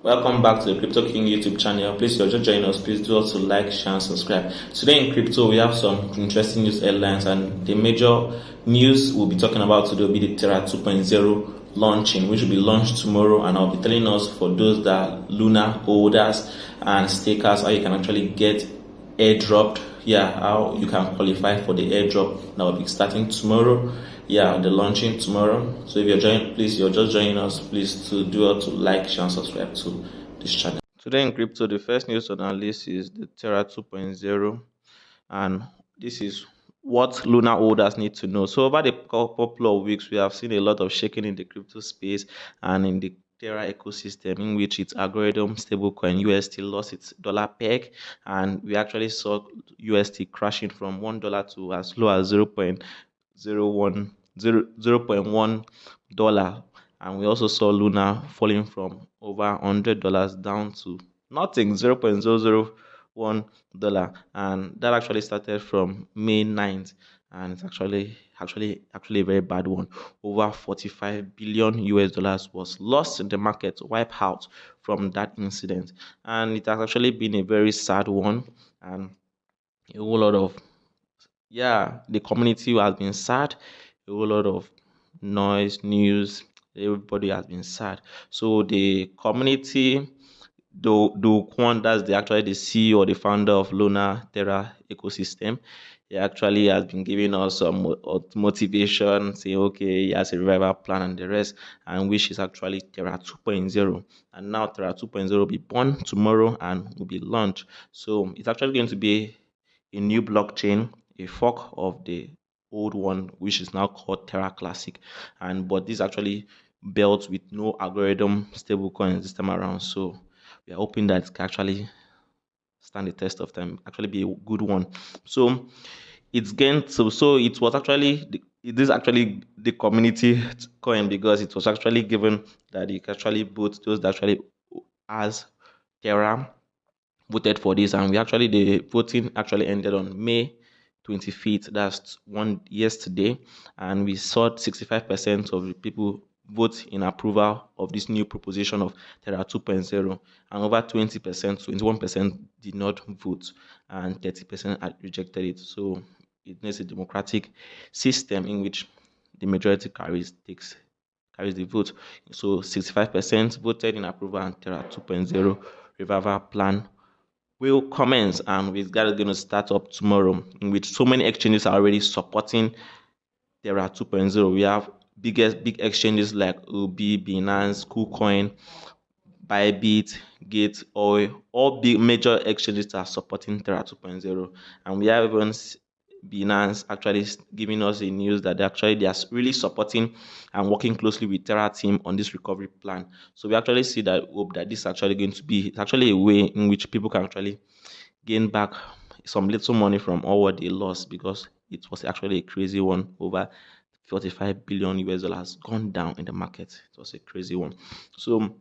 Welcome back to the Crypto King YouTube channel. Please, if you're just joining us, please do also like, share, and subscribe. Today in crypto, we have some interesting news headlines, and the major news we'll be talking about today will be the Terra 2.0 launching, which will be launched tomorrow. And I'll be telling us, for those that are Luna holders and stakers, how you can actually get airdropped. How you can qualify for the airdrop that will be starting tomorrow. The launching tomorrow. So if you're just joining us, please to like, share, and subscribe to this channel. Today in crypto, the first news on our list is the Terra 2.0, and this is what Luna holders need to know. So over the couple of weeks, we have seen a lot of shaking in the crypto space and in the Terra ecosystem, in which its algorithm stablecoin UST lost its dollar peg, and we actually saw UST crashing from $1 to as low as 0.1 dollar, and we also saw Luna falling from over $100 down to nothing, $0.001, and that actually started from May 9th, and it's actually a very bad one. Over 45 billion US dollars was lost in the market, wiped out from that incident, and it has actually been a very sad one, and a whole lot of the community has been sad, a whole lot of noise, news, everybody has been sad. So the community, Do Kwon, that's actually the CEO or the founder of Luna Terra ecosystem, he actually has been giving us some motivation, saying okay, he has a revival plan and the rest, and which is actually Terra 2.0. And now Terra 2.0 will be born tomorrow and will be launched. So it's actually going to be a new blockchain, a fork of the old one, which is now called Terra Classic. But this actually built with no algorithm stablecoins this time around. So we are hoping that it can actually stand the test of time, actually be a good one. So it's gained. So it was actually it is actually the community coin, because it was actually given that you can actually vote those that actually has Terra voted for this, and the voting actually ended on May 25th. That's one yesterday, and we saw 65% of the people vote in approval of this new proposition of Terra 2.0, and over 20%, 21% did not vote, and 30% had rejected it. So it is a democratic system in which the majority carries the vote. So 65% voted in approval, and Terra 2.0 revival plan will commence, and we're going to start up tomorrow, in which so many exchanges are already supporting Terra 2.0. We have big exchanges like Ubi, Binance, KuCoin, Bybit, Gate, all big major exchanges are supporting Terra 2.0, and we have even Binance actually giving us a news that they are really supporting and working closely with Terra team on this recovery plan. So we actually see that hope that this is actually going to be a way in which people can actually gain back some little money from all what they lost, because it was actually a crazy one. Over 45 billion US dollars gone down in the market. It was a crazy one. So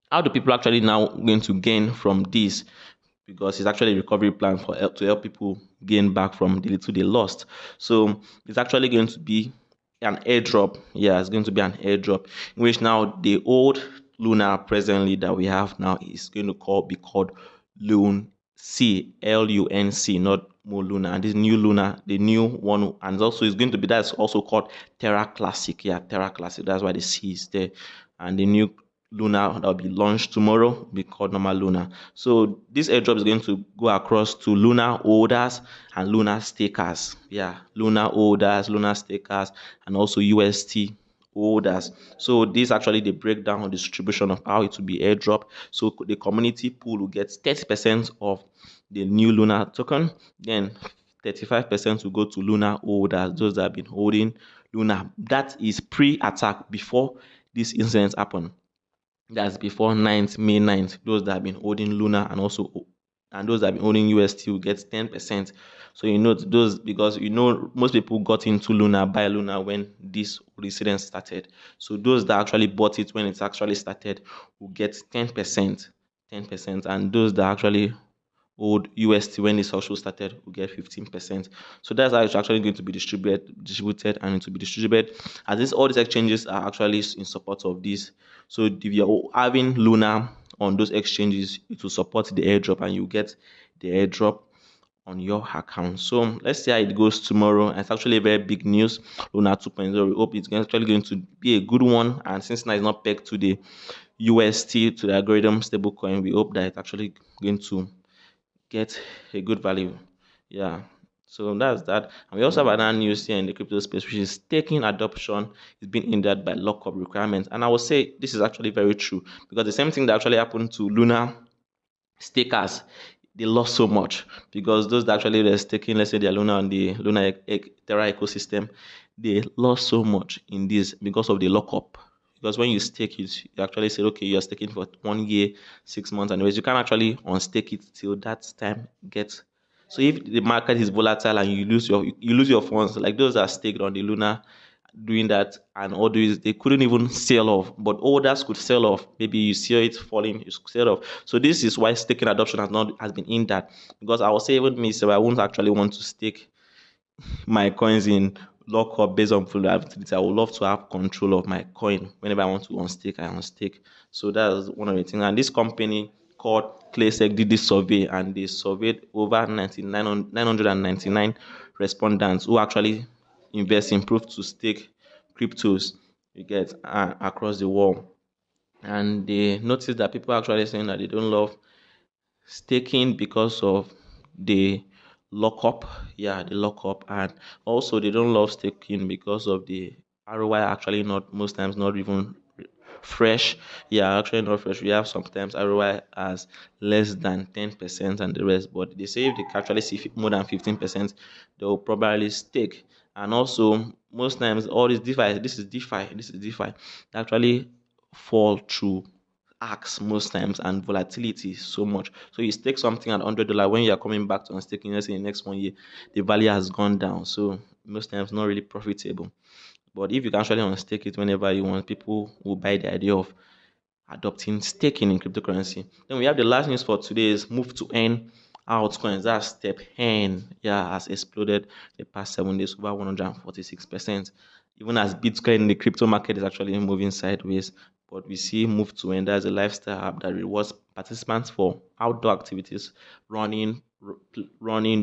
how do people actually now going to gain from this? Because it's actually a recovery plan to help people gain back from the little they lost. So it's actually going to be an airdrop. It's going to be an airdrop, in which now the old Luna presently that we have now is going to be called Lunc, LUNC, not more Luna. And this new Luna, the new one, and also is going to be, that's also called Terra Classic. Terra Classic. That's why the C is there. And the new Luna that will be launched tomorrow will be called normal Luna. So this airdrop is going to go across to Luna holders and Luna stakers. Luna holders, Luna stakers, and also UST holders. So this actually the breakdown of distribution of how it will be airdrop. So the community pool will get 30% of the new Luna token. Then 35% will go to Luna holders, those that have been holding Luna. That is pre-attack, before this incident happened. That's before May 9th. Those that have been holding Luna and those that have been holding UST will get 10%. So those, because most people got into Luna, buy Luna when this incident started. So those that actually bought it when it actually started will get 10%. And those that actually hold UST when this also started will get 15%. So that's how it's actually going to be distributed, and it will be distributed as all these exchanges are actually in support of this. So if you're having Luna on those exchanges, it will support the airdrop and you get the airdrop on your account. So let's see how it goes tomorrow. It's actually a very big news. Luna 2.0. We hope it's actually going to be a good one. And since now it's not pegged to the UST, to the algorithm stablecoin, we hope that it's actually going to get a good value. Yeah. So that's that. And we also have another news here in the crypto space, which is staking adoption is being hindered by lockup requirements. And I would say this is actually very true because the same thing that actually happened to Luna stakers, they lost so much because those that actually were staking, let's say the Luna on the Terra ecosystem, they lost so much in this because of the lockup. Because when you stake it, you actually say, okay, you're staking for 1 year, 6 months, anyways. You can't actually unstake it till that time gets. So if the market is volatile and you lose your funds, like those that staked on the Luna doing that, and all these they couldn't even sell off, but others could sell off. Maybe you see it falling, you sell off. So this is why staking adoption has been in that, because I would say even me, so I won't actually want to stake my coins in lockup based on volatility. I would love to have control of my coin. Whenever I want to unstake, I unstake. So that's one of the things. And this company called ClaySec did this survey, and they surveyed over 999 respondents who actually invest in proof to stake cryptos, you get, across the world. And they noticed that people are actually saying that they don't love staking because of the lockup. Yeah, the lockup. And also they don't love staking because of the ROI actually not most times not even fresh. Yeah, actually not fresh. We have sometimes ROI as less than 10% and the rest, but they say if they can actually see more than 15%, they'll probably stake. And also most times all this DeFi they actually fall through acts most times, and volatility so much. So you stake something at $100, when you are coming back to unstaking, let's say in the next 1 year, the value has gone down. So most times not really profitable. But if you can actually unstake it whenever you want, people will buy the idea of adopting staking in cryptocurrency. Then we have the last news for today is move to earn altcoins. That's StepN. Yeah, has exploded the past 7 days, over 146%. Even as Bitcoin in the crypto market is actually moving sideways. But we see move to earn. That's a lifestyle app that rewards participants for outdoor activities, running,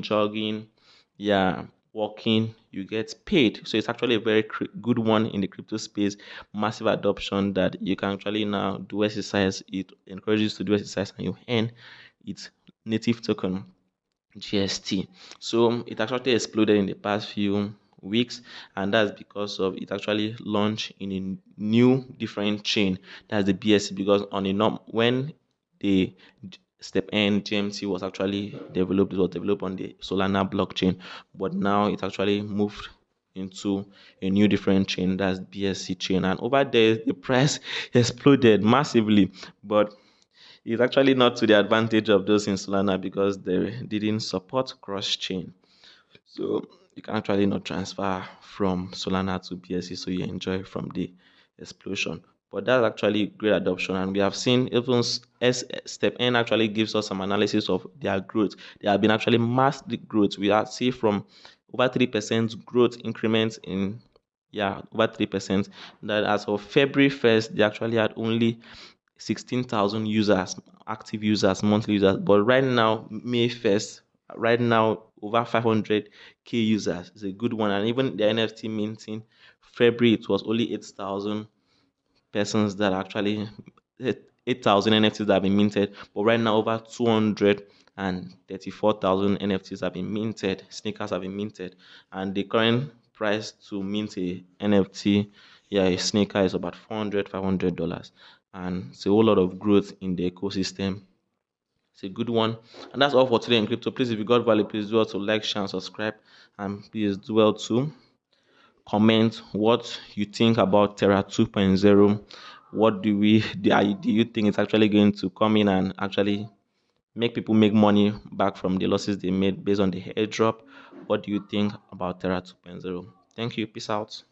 jogging, yeah, walking, you get paid. So it's actually a very good one in the crypto space. Massive adoption that you can actually now do exercise. It encourages you to do exercise and you earn its native token GST. So it actually exploded in the past few weeks, and that's because of it actually launched in a new different chain. That's the BSC, because on a when the StepN GMT was actually developed, it was developed on the Solana blockchain, but now it actually moved into a new different chain, that's BSC chain, and over there the price exploded massively. But it's actually not to the advantage of those in Solana because they didn't support cross chain. So you can actually not transfer from Solana to BSC, so you enjoy from the explosion. But that's actually great adoption, and we have seen even as StepN actually gives us some analysis of their growth. They have been actually massive growth. We are see from over 3% growth increments in, yeah, over 3%. That as of February 1st, they actually had only 16,000 users, active users, monthly users. But right now, May 1st, right now, over 500K users is a good one. And even the NFT minting, February, it was only 8,000 persons that actually, 8,000 NFTs that have been minted. But right now, over 234,000 NFTs have been minted, sneakers have been minted. And the current price to mint a NFT, yeah, a sneaker is about $400, $500. And it's a whole lot of growth in the ecosystem. It's a good one. And that's all for today in crypto. Please, if you got value, please do well to like, share, and subscribe. And please do well to comment what you think about Terra 2.0. What do you think it's actually going to come in and actually make people make money back from the losses they made based on the airdrop? What do you think about Terra 2.0? Thank you. Peace out.